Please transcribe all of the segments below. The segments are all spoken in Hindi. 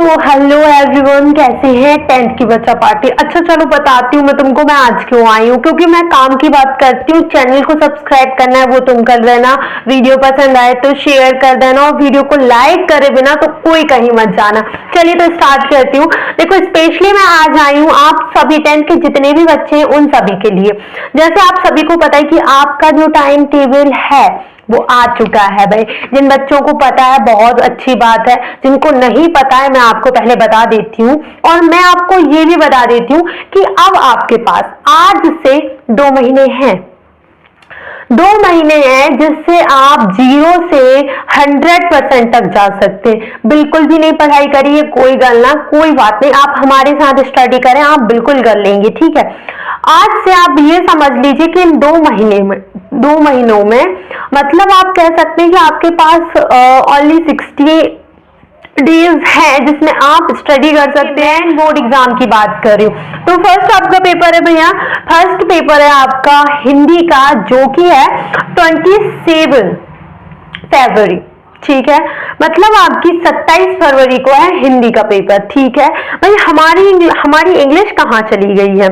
हेलो एवरीवन, कैसे हैं 10th की बच्चा पार्टी। अच्छा चलो बताती हूँ मैं तुमको मैं आज क्यों आई हूँ, क्योंकि मैं काम की बात करती हूँ। चैनल को सब्सक्राइब करना है वो तुम कर देना, वीडियो पसंद आए तो शेयर कर देना और वीडियो को लाइक करे बिना तो कोई कहीं मत जाना। चलिए तो स्टार्ट करती हूँ। देखो स्पेशली मैं आज आई हूँ आप सभी 10th के जितने भी बच्चे हैं उन सभी के लिए। जैसे आप सभी को पता है कि आपका जो टाइम टेबल है वो आ चुका है भाई। जिन बच्चों को पता है बहुत अच्छी बात है, जिनको नहीं पता है मैं आपको पहले बता देती हूँ। और मैं आपको ये भी बता देती हूँ कि अब आपके पास आज से 2 महीने हैं, 2 महीने हैं जिससे आप 0 से 100% तक जा सकते हैं। बिल्कुल भी नहीं पढ़ाई करिए, कोई गलना कोई बात नहीं, आप हमारे साथ स्टडी करें, आप बिल्कुल कर लेंगे। ठीक है, आज से आप ये समझ लीजिए कि इन 2 महीनों में मतलब आप कह सकते हैं कि आपके पास ओनली 60 डेज है जिसमें आप स्टडी कर सकते हैं। बोर्ड एग्जाम की बात कर रही हूँ तो फर्स्ट आपका पेपर है भैया, फर्स्ट पेपर है आपका हिंदी का जो कि है 27 फरवरी। ठीक है, मतलब आपकी 27 फरवरी को है हिंदी का पेपर। ठीक है भाई, हमारी इंग्लिश कहाँ चली गई है?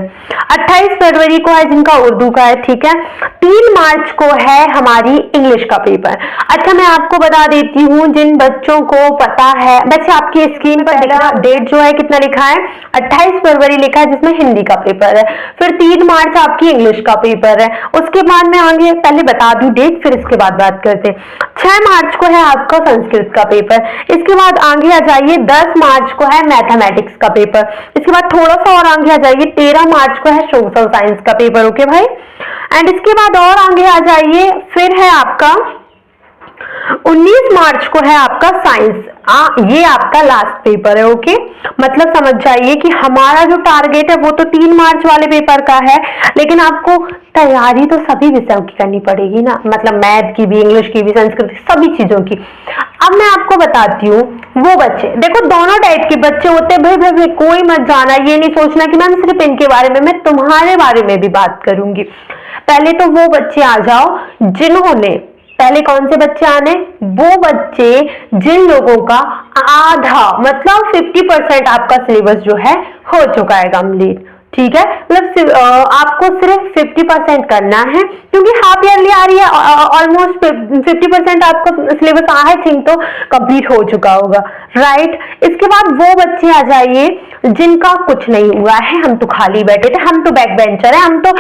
28 फरवरी को है जिनका उर्दू का है। ठीक है, 3 मार्च को है हमारी इंग्लिश का पेपर। अच्छा मैं आपको बता देती हूँ जिन बच्चों को पता है, वैसे आपकी स्क्रीन पर दिखा डेट जो है कितना लिखा है, 28 फरवरी लिखा है जिसमें हिंदी का पेपर है। फिर 3 मार्च आपकी इंग्लिश का पेपर है। उसके बाद में आगे पहले बता दूं डेट, फिर इसके बाद बात करते हैं। 6 मार्च को है आपका संस्कृत का पेपर। इसके बाद आगे आ जाइए 10 मार्च को है मैथमेटिक्स का पेपर। इसके बाद थोड़ा सा और आगे आ जाइए 13 मार्च को है सोशल साइंस का पेपर। ओके भाई, एंड इसके बाद और आगे आ जाइए, फिर है आपका 19 मार्च को है आपका साइंस। ये आपका लास्ट पेपर है। ओके, मतलब समझ जाइए कि हमारा जो टारगेट है वो तो 3 मार्च वाले पेपर का है, लेकिन आपको तैयारी तो सभी विषयों की करनी पड़ेगी ना, मतलब मैथ की भी, इंग्लिश की भी, संस्कृत की, सभी चीजों की। अब मैं आपको बताती हूँ वो बच्चे, देखो दोनों टाइप के बच्चे होते हैं भाई। भाई कोई मत जाना, ये नहीं सोचना कि मैम सिर्फ इनके बारे में, मैं तुम्हारे बारे में भी बात करूंगी। पहले तो वो बच्चे आ जाओ जिन्होंने, पहले कौन से बच्चे आने, वो बच्चे जिन लोगों का आधा मतलब 50% आपका सिलेबस जो है हो चुका है कंप्लीट। ठीक है, मतलब आपको सिर्फ 50% करना है, क्योंकि हाफ ईयरली आ रही है, ऑलमोस्ट 50% आपका सिलेबस आई थिंक तो कंप्लीट हो चुका होगा, राइट। इसके बाद वो बच्चे आ जाइए जिनका कुछ नहीं हुआ है, हम तो खाली बैठे थे, हम तो बैक बेंचर है, हम तो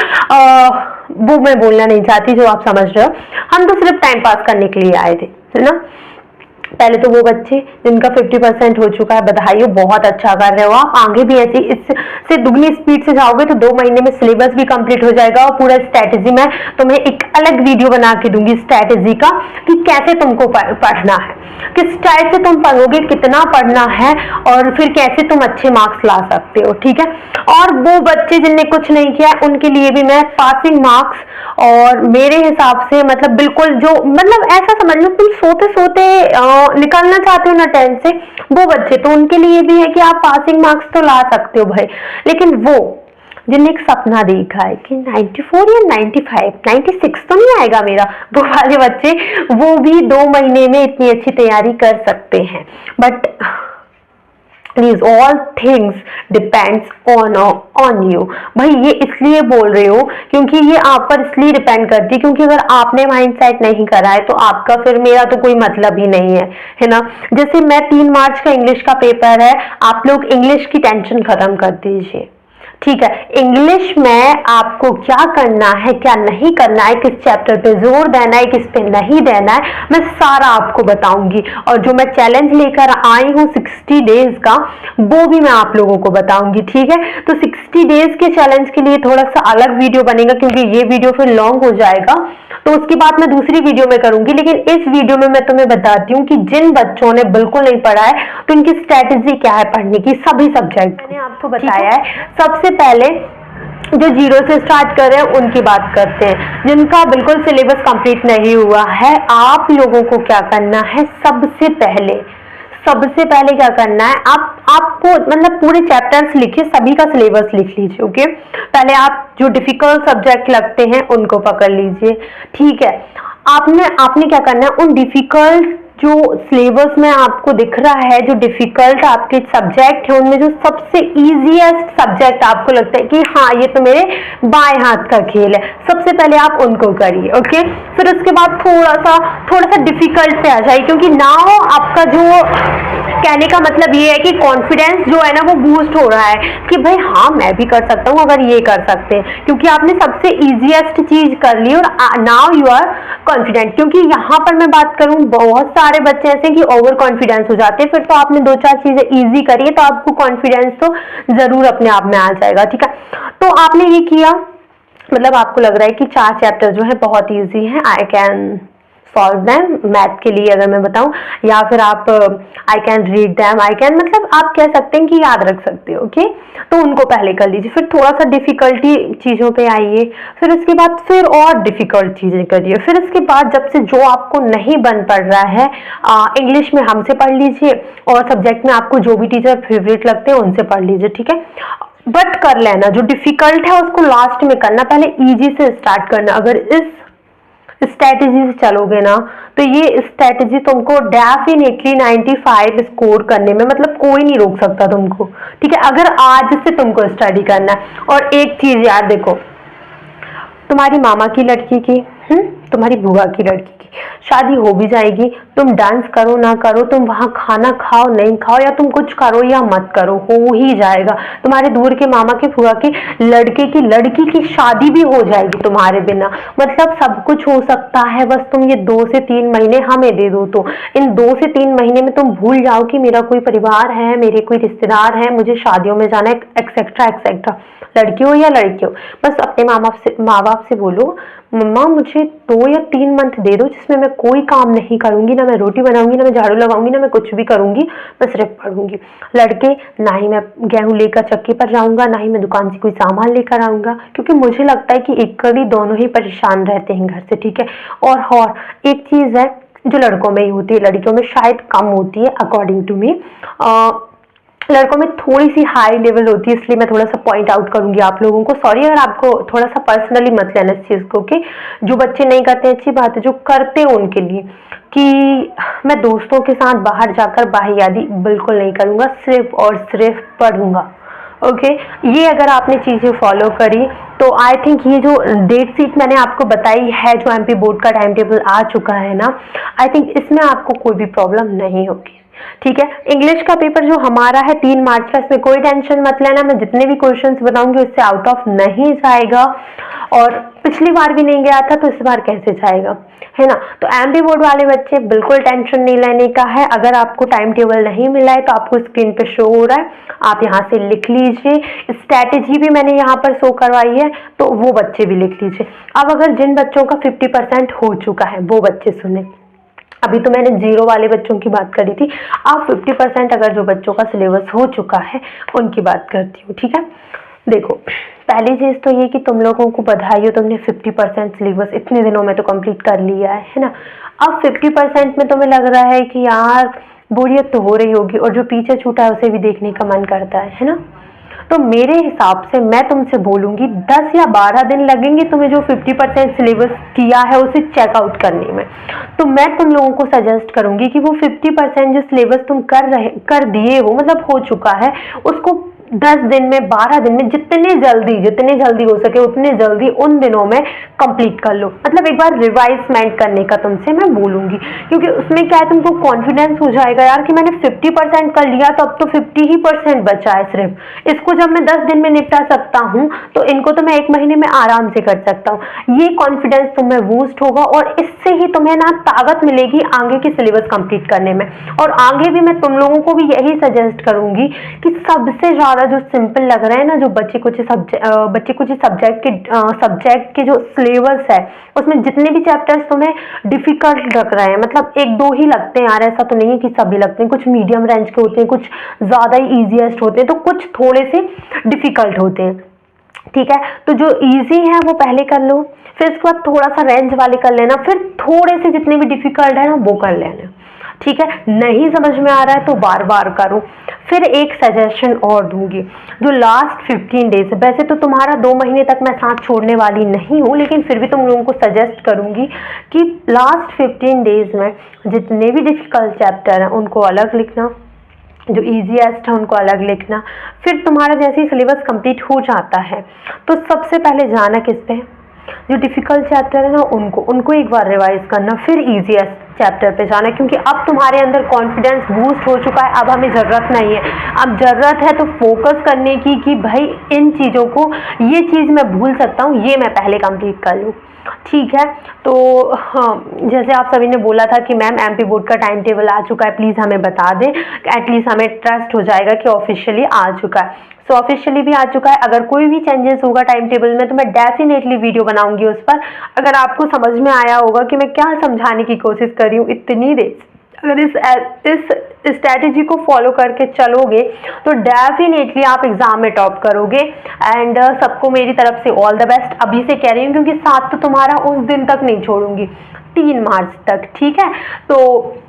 वो मैं बोलना नहीं चाहती जो आप समझ रहे हो, हम तो सिर्फ टाइम पास करने के लिए आए थे, है ना। पहले तो वो बच्चे जिनका 50% हो चुका है, बधाई हो, बहुत अच्छा कर रहे हो आप। आगे भी ऐसे इससे दुगनी स्पीड से जाओगे तो 2 महीने में सिलेबस भी कंप्लीट हो जाएगा और पूरा स्ट्रैटेजी में तुम्हें एक अलग वीडियो बना के दूंगी स्ट्रैटेजी का कि कैसे तुमको पढ़ना है, किस टाइप से तुम पढ़ोगे, कितना पढ़ना है और फिर कैसे तुम अच्छे मार्क्स ला सकते हो। ठीक है, और वो बच्चे जिनने कुछ नहीं किया उनके लिए भी मैं पासिंग मार्क्स, और मेरे हिसाब से मतलब बिल्कुल जो, मतलब ऐसा समझ लो तुम सोते सोते निकलना चाहते हो ना 10 से, वो बच्चे तो उनके लिए भी है कि आप पासिंग मार्क्स तो ला सकते हो भाई। लेकिन वो जिन्हें एक सपना देखा है कि 94 या 95, 96 तो नहीं आएगा मेरा, वो वाले बच्चे वो भी 2 महीने में इतनी अच्छी तैयारी कर सकते हैं। But These all things depends on you। भाई ये इसलिए बोल रही हूँ क्योंकि ये आप पर इसलिए डिपेंड करती है, क्योंकि अगर आपने माइंड सेट नहीं करा है तो आपका फिर मेरा तो कोई मतलब ही नहीं है ना। जैसे मैं 3 मार्च का इंग्लिश का पेपर है, आप लोग इंग्लिश की टेंशन खत्म कर दीजिए। ठीक है, इंग्लिश में आपको क्या करना है, क्या नहीं करना है, किस चैप्टर पे जोर देना है, किस पे नहीं देना है, मैं सारा आपको बताऊंगी। और जो मैं चैलेंज लेकर आई हूँ 60 डेज का, वो भी मैं आप लोगों को बताऊंगी। ठीक है, तो 60 डेज के चैलेंज के लिए थोड़ा सा अलग वीडियो बनेगा, क्योंकि ये वीडियो फिर लॉन्ग हो जाएगा, तो उसके बाद मैं दूसरी वीडियो में करूंगी। लेकिन इस वीडियो में मैं तुम्हें बताती हूँ कि जिन बच्चों ने बिल्कुल नहीं पढ़ा है तो इनकी स्ट्रैटेजी क्या है पढ़ने की, सभी सब्जेक्ट मैंने आपको बताया है। सबसे पहले जो 0 से स्टार्ट कर रहे हैं उनकी बात करते हैं, जिनका बिल्कुल सिलेबस कंप्लीट नहीं हुआ है। आप लोगों को क्या करना है, सबसे पहले क्या करना है, आपको मतलब पूरे चैप्टर्स लिखिए, सभी का सिलेबस लिख लीजिए। ओके, पहले आप जो डिफिकल्ट सब्जेक्ट लगते हैं उनको पकड़ लीजिए। ठीक है, आपने क्या करना है, उन डिफिकल्ट जो सिलेबस में आपको दिख रहा है, जो डिफिकल्ट आपके सब्जेक्ट है, उनमें जो सबसे इजीएस्ट सब्जेक्ट आपको लगता है कि हाँ ये तो मेरे बाएं हाथ का खेल है, सबसे पहले आप उनको करिए। ओके, फिर उसके बाद थोड़ा सा डिफिकल्ट पे आ जाइए, क्योंकि नाउ आपका जो कहने का मतलब ये है कि कॉन्फिडेंस जो है ना वो बूस्ट हो रहा है कि भाई हाँ मैं भी कर सकता हूँ, अगर ये कर सकते हैं, क्योंकि आपने सबसे इजीएस्ट चीज कर ली और नाउ यू आर कॉन्फिडेंट। क्योंकि यहाँ पर मैं बात करूँ, बहुत सारे बच्चे ऐसे कि ओवर कॉन्फिडेंस हो जाते हैं, फिर तो आपने 2-4 चीजें इजी करी है तो आपको कॉन्फिडेंस तो जरूर अपने आप में आ जाएगा। ठीक है, तो आपने ये किया, मतलब आपको लग रहा है कि 4 चैप्टर जो है बहुत इजी है, I can solve them. Math के लिए अगर मैं बताऊं, या फिर आप I can read them, I can, मतलब आप कह सकते हैं कि याद रख सकते हो। ओके, तो उनको पहले कर लीजिए, फिर थोड़ा सा डिफिकल्टी चीज़ों पे आइए, फिर उसके बाद फिर और डिफिकल्ट चीज़ें करिए, फिर उसके बाद जब से जो आपको नहीं बन पड़ रहा है, इंग्लिश में हमसे पढ़ लीजिए, और सब्जेक्ट में आपको जो भी टीचर फेवरेट लगते हैं उनसे पढ़ लीजिए। ठीक है, बट कर लेना, जो डिफिकल्ट है उसको लास्ट में करना, पहले इजी से स्टार्ट करना। अगर इस स्ट्रैटेजी से चलोगे ना तो ये स्ट्रैटेजी तुमको डेफिनेटली 95 स्कोर करने में, मतलब कोई नहीं रोक सकता तुमको। ठीक है, अगर आज से तुमको स्टडी करना है। और एक चीज याद देखो, तुम्हारी मामा की लड़की की, तुम्हारी बुआ की लड़की की शादी हो भी जाएगी, तुम डांस करो ना करो, तुम वहां खाना खाओ नहीं खाओ, या तुम कुछ करो या मत करो, हो ही जाएगा। तुम्हारे दूर के मामा के फुआ के लड़के की लड़की की शादी भी हो जाएगी तुम्हारे बिना। मतलब सब कुछ हो सकता है, बस तुम ये 2 से 3 महीने हमें दे दो। तो इन 2 से 3 महीने में तुम भूल जाओ कि मेरा कोई परिवार है, मेरे कोई रिश्तेदार है, मुझे शादियों में जाना है, एक्सेट्रा एक्सेट्रा। लड़की हो या लड़की हो, बस अपने माँ बाप से बोलो, मम्मा मुझे 2 या 3 मंथ दे दो जिसमें मैं कोई काम नहीं करूंगी, ना मैं रोटी बनाऊंगी, ना मैं झाड़ू लगाऊंगी, ना मैं कुछ भी करूंगी, मैं सिर्फ पढ़ूंगी। लड़के, ना ही मैं गेहूं लेकर चक्की पर जाऊंगा, ना ही मैं दुकान से कोई सामान लेकर आऊंगा, क्योंकि मुझे लगता है कि इक्वली दोनों ही परेशान रहते हैं घर से। ठीक है, और एक चीज है जो लड़कों में ही होती है, लड़कियों में शायद कम होती है अकॉर्डिंग टू मी, लड़कों में थोड़ी सी हाई लेवल होती है, इसलिए मैं थोड़ा सा पॉइंट आउट करूंगी आप लोगों को। सॉरी अगर आपको थोड़ा सा पर्सनली मत लेना इस चीज को, कि जो बच्चे नहीं करते अच्छी बात है, जो करते हैं उनके लिए, कि मैं दोस्तों के साथ बाहर जाकर बाहियादी बिल्कुल नहीं करूंगा, सिर्फ और सिर्फ पढ़ूंगा। ओके, ये अगर आपने चीजें फॉलो करी तो आई थिंक ये जो डेट शीट मैंने आपको बताई है, जो एमपी बोर्ड का टाइम टेबल आ चुका है ना, आई थिंक इसमें आपको कोई भी प्रॉब्लम नहीं होगी। ठीक है, इंग्लिश का पेपर जो हमारा है 3 मार्च का, इसमें कोई टेंशन मत लेना, मैं जितने भी क्वेश्चंस बताऊंगी उससे आउट ऑफ नहीं जाएगा, और पिछली बार भी नहीं गया था तो इस बार कैसे जाएगा, है ना। तो एमपी बोर्ड वाले बच्चे बिल्कुल टेंशन नहीं लेने का है। अगर आपको टाइम टेबल नहीं मिला है तो आपको स्क्रीन पे शो हो रहा है, आप यहाँ से लिख लीजिए, स्ट्रैटेजी भी मैंने यहाँ पर शो करवाई है, तो वो बच्चे भी लिख लीजिए। अब अगर जिन बच्चों का 50% हो चुका है वो बच्चे सुने, अभी तो मैंने 0 वाले बच्चों की बात करी थी, अब 50% अगर जो बच्चों का सिलेबस हो चुका है उनकी बात करती हूँ। ठीक है, देखो पहली चीज तो ये कि तुम लोगों को बधाई हो, तुमने 50% सिलेबस इतने दिनों में तो कंप्लीट कर लिया है ना। अब 50% में तुम्हें लग रहा है कि यार बोरियत तो हो रही होगी, और जो पीछे छूटा है उसे भी देखने का मन करता है ना। तो मेरे हिसाब से मैं तुमसे बोलूंगी 10 या 12 दिन लगेंगे तुम्हें जो 50% सिलेबस किया है उसे चेकआउट करने में। तो मैं तुम लोगों को सजेस्ट करूंगी कि वो 50% जो सिलेबस तुम कर दिए हो, मतलब हो चुका है, उसको 10 दिन में, 12 दिन में, जितने जल्दी हो सके उतने जल्दी उन दिनों में कंप्लीट कर लो। मतलब एक बार रिवाइजमेंट करने का तुमसे मैं बोलूंगी, क्योंकि उसमें क्या है, तुमको कॉन्फिडेंस हो जाएगा यार कि मैंने 50% कर लिया, तो अब तो 50% बचा है सिर्फ। इसको जब मैं 10 दिन में निपटा सकता हूँ तो इनको तो मैं 1 महीने में आराम से कर सकता हूँ। ये कॉन्फिडेंस तुम्हें बूस्ट होगा, और इससे ही तुम्हें ना ताकत मिलेगी आगे की सिलेबस कंप्लीट करने में। और आगे भी मैं तुम लोगों को भी यही सजेस्ट करूंगी कि सबसे ज्यादा जो सिंपल लग रहा है ना, जो बच्चे कुछ सब्जेक्ट के जो सिलेबस है उसमें जितने भी चैप्टर्स तुम्हें डिफिकल्ट लग रहे हैं, मतलब 1-2 ही लगते हैं यार, ऐसा तो नहीं है कि सभी लगते हैं, कुछ मीडियम रेंज के होते हैं, कुछ ज्यादा ही इजीएस्ट होते हैं, तो कुछ थोड़े से डिफिकल्ट होते हैं। ठीक है, तो जो इजी है वो पहले कर लो, फिर उसके बाद थोड़ा सा रेंज वाले कर लेना, फिर थोड़े से जितने भी डिफिकल्ट है ना वो कर लेना। ठीक है, नहीं समझ में आ रहा है तो बार बार करो। फिर एक सजेशन और दूंगी, जो लास्ट 15 डेज, वैसे तो तुम्हारा 2 महीने तक मैं साथ छोड़ने वाली नहीं हूँ, लेकिन फिर भी तुम लोगों को सजेस्ट करूंगी कि लास्ट 15 डेज में जितने भी डिफिकल्ट चैप्टर हैं उनको अलग लिखना, जो इजीएस्ट है उनको अलग लिखना। फिर तुम्हारा जैसे ही सिलेबस कंप्लीट हो जाता है तो सबसे पहले जाना किस पे, जो डिफिकल्ट चैप्टर है ना उनको एक बार रिवाइज करना, फिर इजीएस्ट चैप्टर पे जाना, क्योंकि अब तुम्हारे अंदर कॉन्फिडेंस बूस्ट हो चुका है। अब हमें ज़रूरत नहीं है, अब ज़रूरत है तो फोकस करने की कि भाई इन चीज़ों को, ये चीज़ मैं भूल सकता हूँ, ये मैं पहले कंप्लीट कर लूँ। ठीक है, तो हाँ, जैसे आप सभी ने बोला था कि मैम एमपी बोर्ड का टाइम टेबल आ चुका है, प्लीज़ हमें बता दें, एटलीस्ट हमें ट्रस्ट हो जाएगा कि ऑफिशियली आ चुका है। सो ऑफिशियली भी आ चुका है। अगर कोई भी चेंजेस होगा टाइम टेबल में तो मैं डेफिनेटली वीडियो बनाऊंगी उस पर। अगर आपको समझ में आया होगा कि मैं क्या समझाने की कोशिश कर रही हूँ इतनी देर, अगर इस स्ट्रैटेजी को फॉलो करके चलोगे तो डेफिनेटली आप एग्जाम में टॉप करोगे। एंड सबको मेरी तरफ से ऑल द बेस्ट अभी से कह रही हूँ, क्योंकि साथ तो तुम्हारा उस दिन तक नहीं छोड़ूंगी, 3 मार्च तक। ठीक है, तो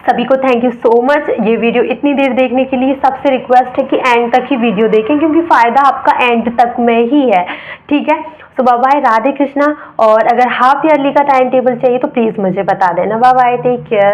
सभी को थैंक यू सो मच ये वीडियो इतनी देर देखने के लिए। सबसे रिक्वेस्ट है कि एंड तक ही वीडियो देखें, क्योंकि फ़ायदा आपका एंड तक में ही है। ठीक है, तो बाय बाय, राधे कृष्णा। और अगर हाफ ईयरली का टाइम टेबल चाहिए तो प्लीज़ मुझे बता देना। Bye bye, take care.